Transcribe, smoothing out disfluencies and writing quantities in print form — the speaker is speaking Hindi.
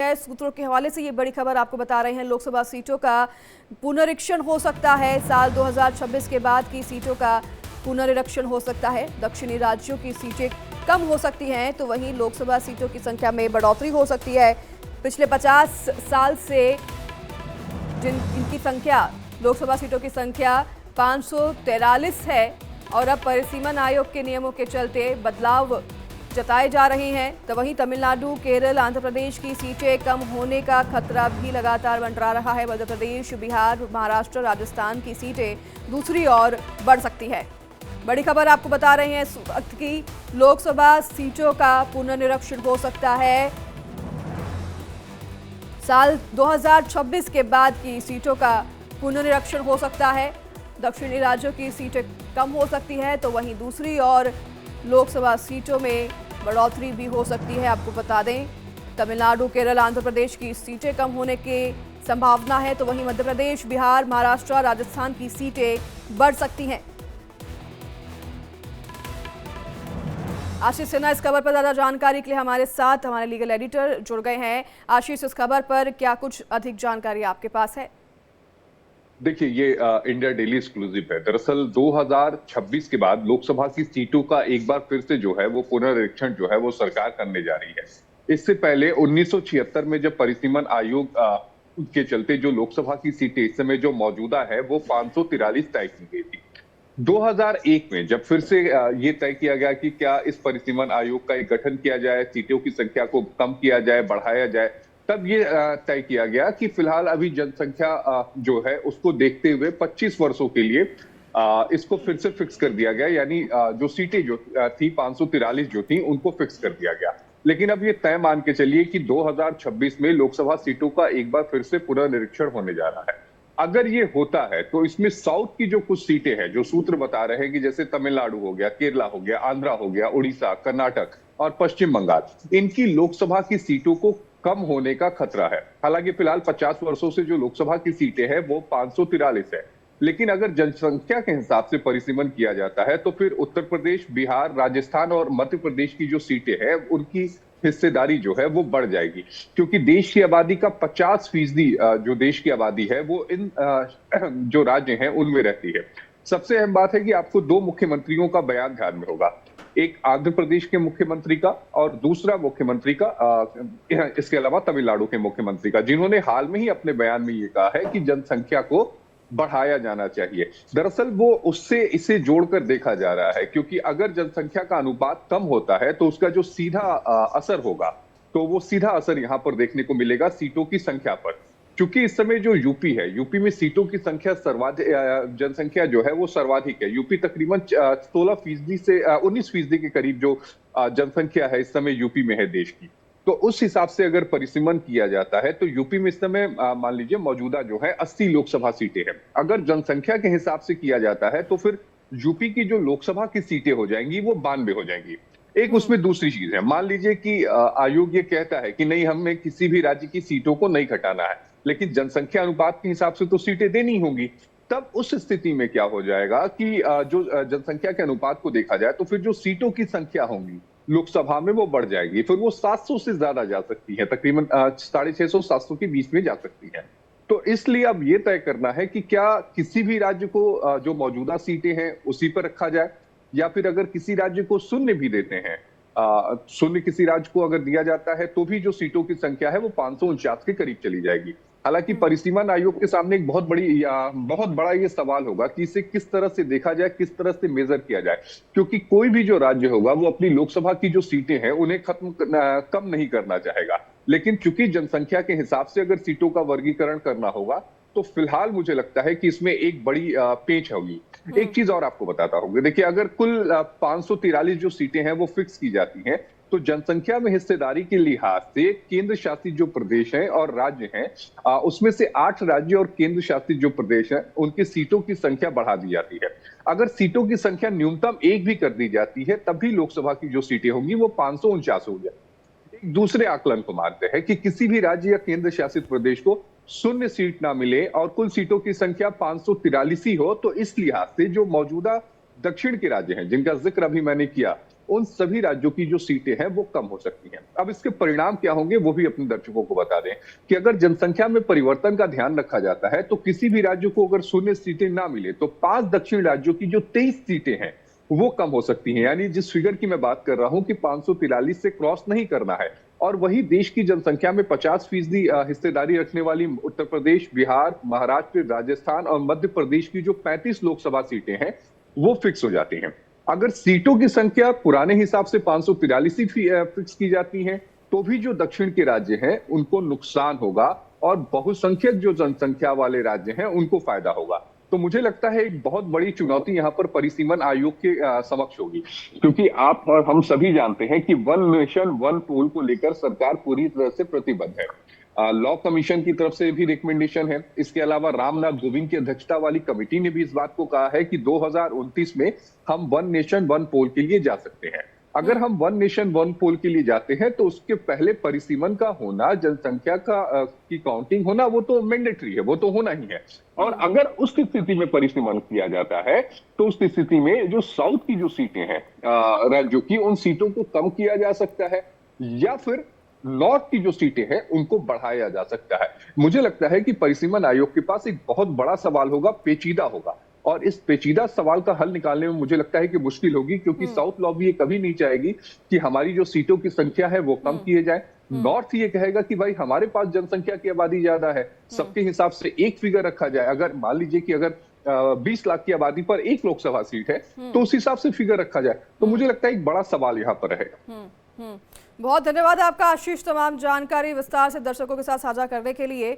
है। सूत्रों के हवाले से ये बड़ी खबर आपको बता रहे हैं, लोकसभा सीटों का पुनरीक्षण हो सकता है। साल 2026 के बाद की सीटों का पुनरीक्षण हो सकता है। दक्षिणी राज्यों की सीटें कम हो सकती हैं, तो वहीं लोकसभा सीटों की संख्या में बढ़ोतरी हो सकती है। पिछले 50 साल से इनकी संख्या, लोकसभा सीटों की संख्या 543 है और अब परिसीमन आयोग के नियमों के चलते बदलाव जताए जा रहे हैं। तो वहीं तमिलनाडु, केरल, आंध्र प्रदेश की सीटें कम होने का खतरा भी लगातार मंडरा रहा है। मध्य प्रदेश, बिहार, महाराष्ट्र, राजस्थान की सीटें दूसरी ओर बढ़ सकती है। बड़ी खबर आपको बता रहे हैं इस वक्त की, लोकसभा सीटों का पुनर्निरीक्षण हो सकता है। साल 2026 के बाद की सीटों का पुनर्निरीक्षण हो सकता है। दक्षिणी राज्यों की सीटें कम हो सकती है, तो वहीं दूसरी ओर लोकसभा सीटों में बढ़ोतरी भी हो सकती है। आपको बता दें, तमिलनाडु, केरल, आंध्र प्रदेश की सीटें कम होने की संभावना है, तो वहीं मध्य प्रदेश, बिहार, महाराष्ट्र, राजस्थान की सीटें बढ़ सकती हैं। आशीष सिन्हा इस खबर पर ज्यादा जानकारी के लिए हमारे साथ हमारे लीगल एडिटर जुड़ गए हैं। आशीष, इस खबर पर क्या कुछ अधिक जानकारी आपके पास है? देखिए, ये इंडिया डेली एक्सक्लूसिव है। दरअसल 2026 के बाद लोकसभा की सीटों का एक बार फिर से जो है वो पुनरीक्षण जो है वो सरकार करने जा रही है। इससे पहले 1976 में जब परिसीमन आयोग के चलते जो लोकसभा की सीटें इस समय जो मौजूदा है वो 543 तय की गई थी। 2001 में जब फिर से ये तय किया गया कि क्या इस परिसीमन आयोग का एक गठन किया जाए, सीटों की संख्या को कम किया जाए, बढ़ाया जाए, तब ये तय किया गया कि फिलहाल अभी जनसंख्या जो है उसको देखते हुए 25 वर्षों के लिए इसको फिर से फिक्स कर दिया गया। यानी जो सीटें जो थी 543 जो थी उनको फिक्स कर दिया गया। लेकिन अब ये तय मान के चलिए कि 2026 में लोकसभा सीटों का एक बार फिर से पुनर्निरीक्षण होने जा रहा है। अगर ये होता है तो इसमें साउथ की जो कुछ सीटें हैं, जो सूत्र बता रहे हैं कि जैसे तमिलनाडु हो गया, केरला हो गया, आंध्रा हो गया, उड़ीसा, कर्नाटक और पश्चिम बंगाल, इनकी लोकसभा की सीटों को कम होने का खतरा है। हालांकि फिलहाल 50 वर्षों से जो लोकसभा की सीटें हैं वो 543 है। लेकिन अगर जनसंख्या के हिसाब से परिसीमन किया जाता है तो फिर उत्तर प्रदेश, बिहार, राजस्थान और मध्य प्रदेश की जो सीटें हैं उनकी हिस्सेदारी जो है वो बढ़ जाएगी, क्योंकि देश की आबादी का 50% जो देश की आबादी है वो इन जो राज्य हैं उनमें रहती है। सबसे अहम बात है कि आपको दो मुख्यमंत्रियों का बयान ध्यान में होगा, एक आंध्र प्रदेश के मुख्यमंत्री का और दूसरा मुख्यमंत्री का इसके अलावा तमिलनाडु के मुख्यमंत्री का, जिन्होंने हाल में ही अपने बयान में ये कहा है कि जनसंख्या को बढ़ाया जाना चाहिए। दरअसल वो उससे इसे जोड़कर देखा जा रहा है, क्योंकि अगर जनसंख्या का अनुपात कम होता है तो उसका जो सीधा असर होगा, तो वो सीधा असर यहाँ पर देखने को मिलेगा सीटों की संख्या पर। क्योंकि इस समय जो यूपी है, यूपी में सीटों की संख्या जनसंख्या जो है वो सर्वाधिक है। यूपी तकरीबन 16% से 19% के करीब जो जनसंख्या है इस समय यूपी में है देश की। तो उस हिसाब से अगर परिसीमन किया जाता है तो यूपी में इस समय मान लीजिए मौजूदा जो है 80 लोकसभा सीटें हैं। अगर जनसंख्या के हिसाब से किया जाता है तो फिर यूपी की जो लोकसभा की सीटें हो जाएंगी वो 92 हो जाएंगी। एक उसमें दूसरी चीज है, मान लीजिए कि आयोग ये कहता है कि नहीं, हमें किसी भी राज्य की सीटों को नहीं घटाना है, लेकिन जनसंख्या अनुपात के हिसाब से तो सीटें देनी होंगी। तब उस स्थिति में क्या हो जाएगा कि जो जनसंख्या के अनुपात को देखा जाए तो फिर जो सीटों की संख्या होंगी लोकसभा में वो बढ़ जाएगी, फिर वो 700 से ज्यादा जा सकती है, तकरीबन 650-700 के बीच में जा सकती है। तो इसलिए अब ये तय करना है कि क्या किसी भी राज्य को जो मौजूदा सीटें हैं उसी पर रखा जाए, या फिर अगर किसी राज्य को शून्य भी देते हैं, शून्य किसी राज्य को अगर दिया जाता है तो भी जो सीटों की संख्या है वो 549 के करीब चली जाएगी। हालांकि परिसीमन आयोग के सामने एक बहुत बड़ा ये सवाल होगा कि इसे किस तरह से देखा जाए, किस तरह से मेजर किया जाए, क्योंकि कोई भी जो राज्य होगा वो अपनी लोकसभा की जो सीटें हैं उन्हें कम नहीं करना चाहेगा। लेकिन चूंकि जनसंख्या के हिसाब से अगर सीटों का वर्गीकरण करना होगा तो फिलहाल मुझे लगता है कि इसमें एक बड़ी पेंच होगी। एक चीज और आपको बताता हूँ, देखिए अगर कुल 543 जो सीटें हैं वो फिक्स की जाती हैं तो जनसंख्या में हिस्सेदारी के लिहाज से केंद्र शासित जो प्रदेश हैं और राज्य हैं, उसमें से 8 राज्य और केंद्र शासित जो प्रदेश हैं उनकी सीटों की संख्या बढ़ा दी जाती है। अगर सीटों की संख्या न्यूनतम 1 भी कर दी जाती है तब भी लोकसभा की जो सीटें होंगी वो 549 हो जाए। एक दूसरे आकलन को मानते हैं कि किसी भी राज्य या केंद्र शासित प्रदेश को शून्य सीट ना मिले और कुल सीटों की संख्या 543 ही हो, तो इस लिहाज से जो मौजूदा दक्षिण के राज्य हैं जिनका जिक्र अभी मैंने किया, उन सभी राज्यों की जो सीटें हैं वो कम हो सकती हैं। अब इसके परिणाम क्या होंगे वो भी अपने दर्शकों को बता दें कि अगर जनसंख्या में परिवर्तन का ध्यान रखा जाता है तो किसी भी राज्य को अगर 0 सीटें ना मिले तो 5 दक्षिण राज्यों की जो 23 सीटें हैं वो कम हो सकती हैं। यानी जिस फिगर की मैं बात कर रहा हूं कि 543 से क्रॉस नहीं करना है, और वही देश की जनसंख्या में 50% हिस्सेदारी रखने वाली उत्तर प्रदेश, बिहार, महाराष्ट्र, राजस्थान और मध्य प्रदेश की जो 35 लोकसभा सीटें हैं वो फिक्स हो जाती हैं। अगर सीटों की संख्या पुराने हिसाब से 543 ही फिक्स की जाती है तो भी जो दक्षिण के राज्य हैं उनको नुकसान होगा और बहुसंख्यक जो जनसंख्या वाले राज्य हैं उनको फायदा होगा। तो मुझे लगता है एक बहुत बड़ी चुनौती यहाँ पर परिसीमन आयोग के समक्ष होगी, क्योंकि आप और हम सभी जानते हैं कि वन नेशन वन पोल को लेकर सरकार पूरी तरह से प्रतिबद्ध है। लॉ कमीशन की तरफ से भी रिकमेंडेशन है। इसके अलावा रामनाथ कोविंद की अध्यक्षता वाली कमेटी ने भी इस बात को कहा है कि 2029 में हम वन नेशन वन पोल के लिए जा सकते हैं। अगर हम वन नेशन वन पोल के लिए जाते हैं तो उसके पहले परिसीमन का होना, जनसंख्या का की काउंटिंग होना वो तो मैंडेटरी है, वो तो होना ही है। और अगर उस स्थिति में परिसीमन किया जाता है तो उस स्थिति में जो साउथ की जो सीटें हैं राज्यों की, उन सीटों को कम किया जा सकता है या फिर नॉर्थ की जो सीटें हैं उनको बढ़ाया जा सकता है। मुझे लगता है कि परिसीमन आयोग के पास एक बहुत बड़ा सवाल होगा, पेचीदा होगा, और इस पेचीदा सवाल का हल निकालने में मुझे लगता है कि मुश्किल होगी, क्योंकि साउथ लॉबी ये कभी नहीं चाहेगी कि हमारी जो सीटों की संख्या है वो कम किए जाए। नॉर्थ ये कहेगा कि भाई हमारे पास जनसंख्या की आबादी ज्यादा है, सबके हिसाब से एक फिगर रखा जाए। अगर मान लीजिए कि अगर 20 लाख की आबादी पर एक लोकसभा सीट है तो उस हिसाब से फिगर रखा जाए। तो मुझे लगता है एक बड़ा सवाल यहाँ पर रहेगा। बहुत धन्यवाद आपका आशीष, तमाम जानकारी विस्तार से दर्शकों के साथ साझा करने के लिए।